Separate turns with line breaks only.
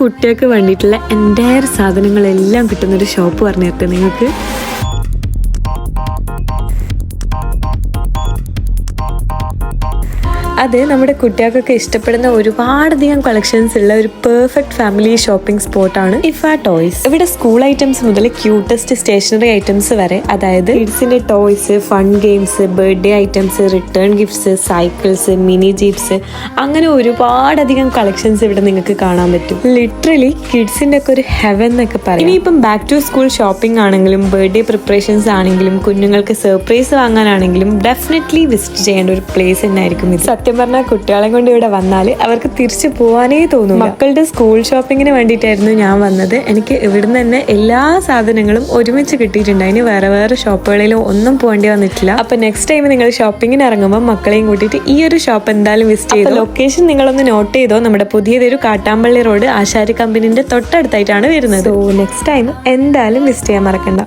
കുട്ടികൾക്ക് വേണ്ടിയിട്ടുള്ള എൻ്റയർ സാധനങ്ങളെല്ലാം കിട്ടുന്നൊരു ഷോപ്പ് പറഞ്ഞു തരട്ടെ നിങ്ങൾക്ക്. അത് നമ്മുടെ കുട്ടികൾക്കൊക്കെ ഇഷ്ടപ്പെടുന്ന ഒരുപാടധികം കളക്ഷൻസ് ഉള്ള ഒരു പെർഫെക്റ്റ് ഫാമിലി ഷോപ്പിംഗ് സ്പോട്ടാണ് ഇഫ ടോയ്സ്. ഇവിടെ സ്കൂൾ ഐറ്റംസ് മുതൽ ക്യൂട്ടസ്റ്റ് സ്റ്റേഷനറി ഐറ്റംസ് വരെ, അതായത് കിഡ്സിന്റെ toys, fun games, birthday items, return gifts, cycles, mini jeeps, അങ്ങനെ ഒരുപാടധികം കളക്ഷൻസ് ഇവിടെ നിങ്ങൾക്ക് കാണാൻ പറ്റും. ലിറ്ററലി കിഡ്സിന്റെ ഒക്കെ ഒരു ഹെവൻ എന്നൊക്കെ പറയും. ഇനിയിപ്പം ബാക്ക് ടു സ്കൂൾ ഷോപ്പിംഗ് ആണെങ്കിലും ബർത്ത്ഡേ പ്രിപ്പറേഷൻസ് ആണെങ്കിലും കുഞ്ഞുങ്ങൾക്ക് സർപ്രൈസ് വാങ്ങാനാണെങ്കിലും ഡെഫിനറ്റ്ലി വിസിറ്റ് ചെയ്യേണ്ട ഒരു പ്ലേസ് തന്നെയായിരിക്കും ഇത്. സത്യം പറഞ്ഞാൽ കുട്ടികളെ കൊണ്ട് ഇവിടെ വന്നാൽ അവർക്ക് തിരിച്ചു പോകാനേ തോന്നും. മക്കളുടെ സ്കൂൾ ഷോപ്പിങ്ങിന് വേണ്ടിയിട്ടായിരുന്നു ഞാൻ വന്നത്. എനിക്ക് ഇവിടുന്ന് തന്നെ എല്ലാ സാധനങ്ങളും ഒരുമിച്ച് കിട്ടിയിട്ടുണ്ട്. അതിന് വേറെ വേറെ ഷോപ്പുകളിലും ഒന്നും പോകേണ്ടി വന്നിട്ടില്ല. അപ്പൊ നെക്സ്റ്റ് ടൈം നിങ്ങൾ ഷോപ്പിങ്ങിന് ഇറങ്ങുമ്പോൾ മക്കളെയും കൂട്ടിയിട്ട് ഈ ഒരു ഷോപ്പ് എന്തായാലും വിസിറ്റ് ചെയ്തു. ലൊക്കേഷൻ നിങ്ങളൊന്ന് നോട്ട് ചെയ്തോ. നമ്മുടെ പുതിയതൊരു കാട്ടാമ്പള്ളി റോഡ് ആശാരി കമ്പനിന്റെ തൊട്ടടുത്തായിട്ടാണ് വരുന്നത്. സോ നെക്സ്റ്റ് ടൈം എന്തായാലും വിസിറ്റ് ചെയ്യാൻ മറക്കണ്ട.